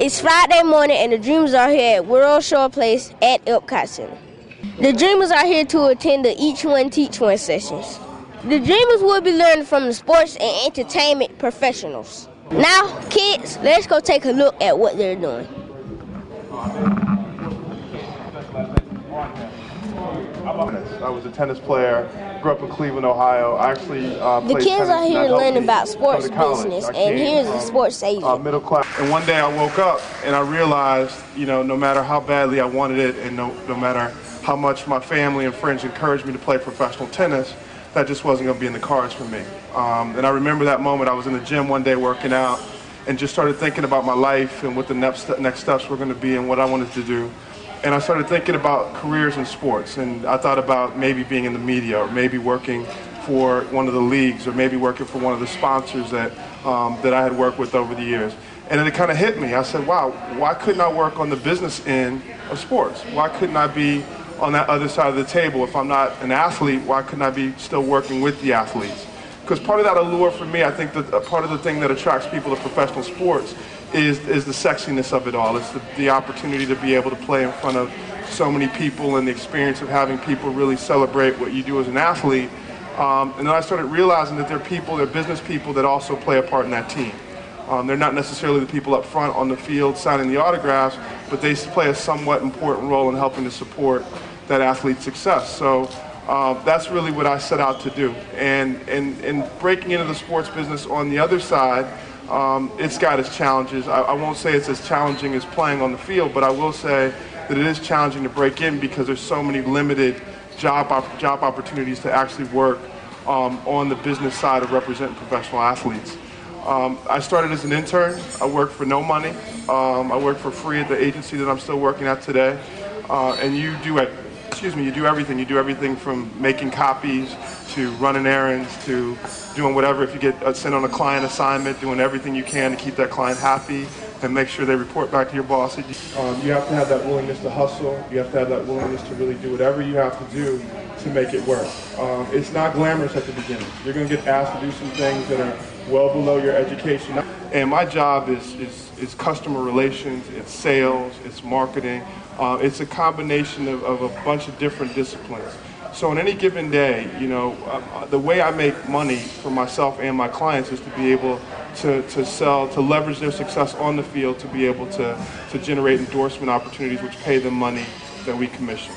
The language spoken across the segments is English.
It's Friday morning and the Dreamers are here at World Shore Place at Epcot Center. The Dreamers are here to attend the Each One Teach One sessions. The Dreamers will be learning from the sports and entertainment professionals. Now, kids, let's go take a look at what they're doing. I was a tennis player, grew up in Cleveland, Ohio. I actually The kids are here learning about sports business, and here's the sports agent. Middle class. And one day I woke up and I realized, no matter how badly I wanted it and no matter how much my family and friends encouraged me to play professional tennis, that just wasn't going to be in the cards for me. And I remember that moment. I was in the gym one day working out and just started thinking about my life and what the next steps were going to be and what I wanted to do. And I started thinking about careers in sports, and I thought about maybe being in the media or maybe working for one of the leagues or maybe working for one of the sponsors that I had worked with over the years. And then it kind of hit me. I said, wow, why couldn't I work on the business end of sports? Why couldn't I be on that other side of the table? If I'm not an athlete, why couldn't I be still working with the athletes? Because part of that allure for me, I think that part of the thing that attracts people to professional sports is the sexiness of it all. It's the opportunity to be able to play in front of so many people and the experience of having people really celebrate what you do as an athlete. And then I started realizing that there are business people that also play a part in that team. They're not necessarily the people up front on the field signing the autographs, but they play a somewhat important role in helping to support that athlete's success. So that's really what I set out to do. And breaking into the sports business on the other side, it's got its challenges. I won't say it's as challenging as playing on the field, but I will say that it is challenging to break in because there's so many limited job opportunities to actually work on the business side of representing professional athletes. I started as an intern. I worked for no money. I worked for free at the agency that I'm still working at today. And you do everything. You do everything from making copies to running errands to doing whatever. If you get sent on a client assignment, doing everything you can to keep that client happy and make sure they report back to your boss. You have to have that willingness to hustle. You have to have that willingness to really do whatever you have to do to make it work. It's not glamorous at the beginning. You're going to get asked to do some things that are well below your education. And my job is customer relations, it's sales, it's marketing. It's a combination of a bunch of different disciplines. So on any given day, the way I make money for myself and my clients is to be able to sell, to leverage their success on the field, to be able to generate endorsement opportunities which pay them money that we commission.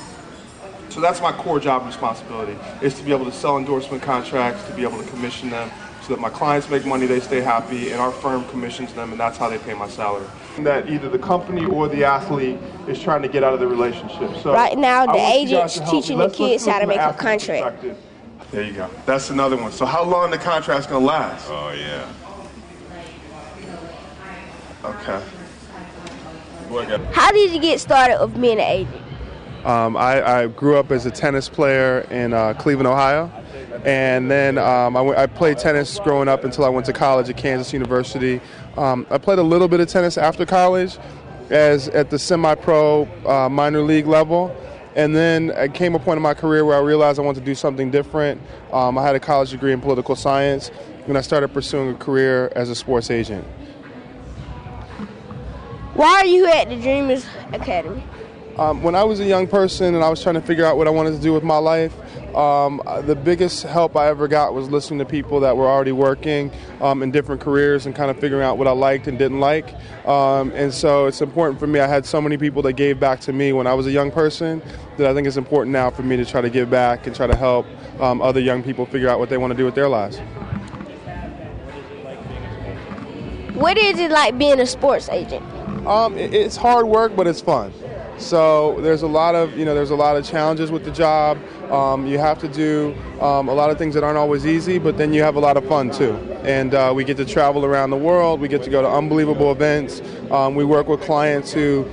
So that's my core job responsibility, is to be able to sell endorsement contracts, to be able to commission them, so that my clients make money, they stay happy, and our firm commissions them, and that's how they pay my salary. That either the company or the athlete is trying to get out of the relationship. So right now, the agent's teaching the kids how to make a contract. There you go. That's another one. So how long the contract's going to last? Oh, yeah. Okay. How did you get started of being an agent? I grew up as a tennis player in Cleveland, Ohio. And then I played tennis growing up until I went to college at Kansas University. I played a little bit of tennis after college at the semi-pro minor league level. And then I came a point in my career where I realized I wanted to do something different. I had a college degree in political science, and I started pursuing a career as a sports agent. Why are you at the Dreamers Academy? When I was a young person and I was trying to figure out what I wanted to do with my life, the biggest help I ever got was listening to people that were already working in different careers and kind of figuring out what I liked and didn't like. And so it's important for me. I had so many people that gave back to me when I was a young person that I think it's important now for me to try to give back and try to help other young people figure out what they want to do with their lives. What is it like being a sports agent? It's hard work, but it's fun. So there's a lot of challenges with the job. You have to do a lot of things that aren't always easy, but then you have a lot of fun too. And we get to travel around the world. We get to go to unbelievable events. We work with clients who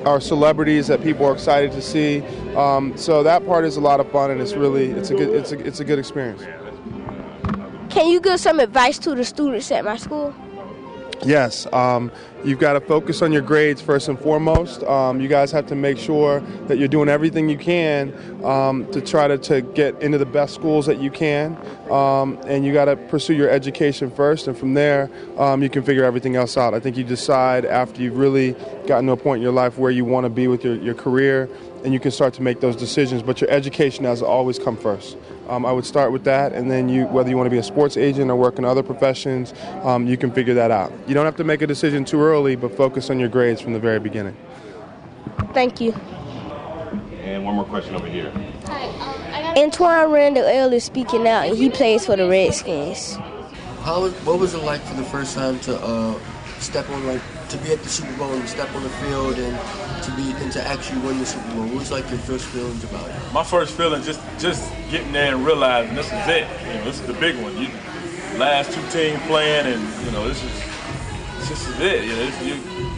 are celebrities that people are excited to see. So that part is a lot of fun, and it's a good experience. Can you give some advice to the students at my school? Yes. You've got to focus on your grades first and foremost. You guys have to make sure that you're doing everything you can to try to get into the best schools that you can. And you got to pursue your education first, and from there you can figure everything else out. I think you decide after you've really gotten to a point in your life where you want to be with your career, and you can start to make those decisions. But your education has always come first. I would start with that, and then whether you want to be a sports agent or work in other professions, you can figure that out. You don't have to make a decision too early, but focus on your grades from the very beginning. Thank you. And one more question over here. Hi, Antoine Randall L. is speaking out, and he plays for the Redskins. What was it like for the first time to step on, to be at the Super Bowl and step on the field and to actually win the Super Bowl? What was your first feelings about it? My first feeling just getting there and realizing this is it. This is the big one. Last two teams playing, and this is it.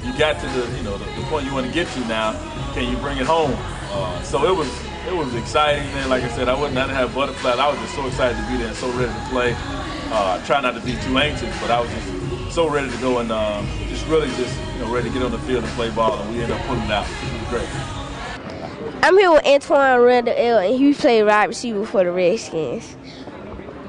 You got to the point you want to get to now. Can you bring it home? So it was exciting. And like I said, I didn't have butterflies. I was just so excited to be there and so ready to play. Try not to be too anxious, but I was just so ready to go and ready to get on the field and play ball, and we ended up pulling it out. It was great. I'm here with Antoine Randall L., and he played wide receiver for the Redskins.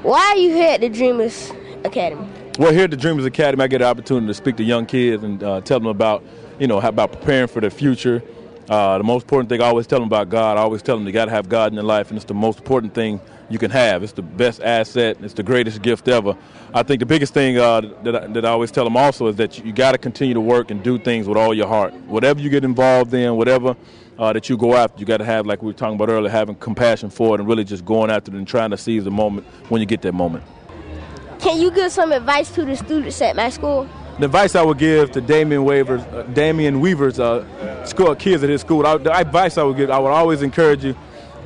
Why are you here at the Dreamers Academy? Well, here at the Dreamers Academy, I get the opportunity to speak to young kids and tell them about, how about preparing for their future. The most important thing I always tell them about God. I always tell them you got to have God in your life, and it's the most important thing you can have. It's the best asset. It's the greatest gift ever. I think the biggest thing that I always tell them also is that you got to continue to work and do things with all your heart. Whatever you get involved in, whatever that you go after, you got to have, like we were talking about earlier, having compassion for it and really just going after it and trying to seize the moment when you get that moment. Can you give some advice to the students at my school? The advice I would give to Damon Weaver's school kids at his school, the advice I would give, I would always encourage you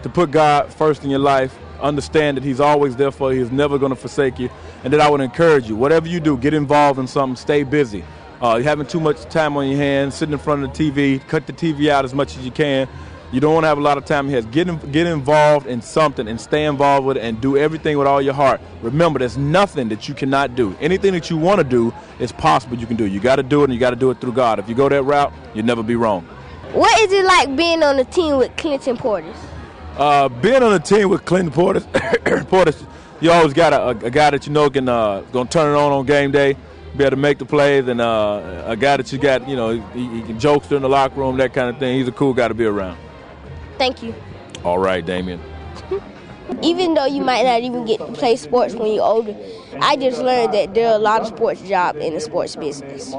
to put God first in your life. Understand that He's always there for you. He's never going to forsake you. And that I would encourage you, whatever you do, get involved in something, stay busy. You're having too much time on your hands, sitting in front of the TV, cut the TV out as much as you can. You don't want to have a lot of time on your hands. Get involved in something and stay involved with it and do everything with all your heart. Remember, there's nothing that you cannot do. Anything that you want to do is possible you can do. You got to do it, and you got to do it through God. If you go that route, you'll never be wrong. What is it like being on a team with Clinton Portis? Being on a team with Clinton Portis, you always got a guy that gonna turn it on game day, be able to make the plays, and a guy that you got, he can jokester in the locker room, that kind of thing. He's a cool guy to be around. Thank you. All right, Damien. Even though you might not even get to play sports when you're older, I just learned that there are a lot of sports jobs in the sports business.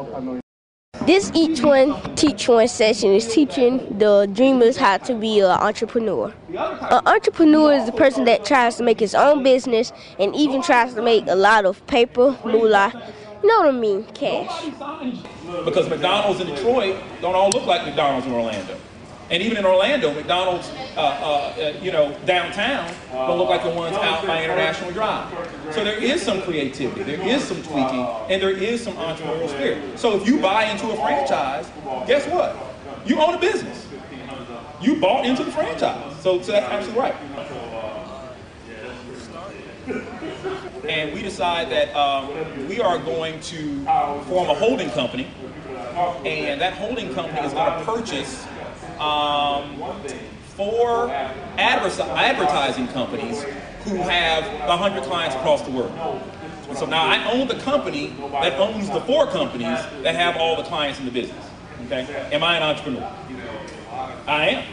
This Each One Teach One session is teaching the dreamers how to be an entrepreneur. An entrepreneur is the person that tries to make his own business and even tries to make a lot of paper, moolah, you know what I mean, cash. Because McDonald's in Detroit don't all look like McDonald's in Orlando. And even in Orlando, McDonald's, downtown don't look like the ones out by International Drive. So there is some creativity, there is some tweaking, and there is some entrepreneurial spirit. So if you buy into a franchise, guess what? You own a business. You bought into the franchise. So that's absolutely right. And we decide that we are going to form a holding company, and that holding company is going to purchase 4 advertising companies who have 100 clients across the world. And so now I own the company that owns the 4 companies that have all the clients in the business. Okay? Am I an entrepreneur? I am.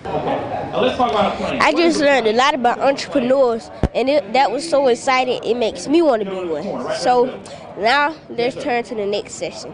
Now let's talk about a plan. I just learned a lot about entrepreneurs, and that was so exciting, it makes me want to be one. So now let's turn to the next session.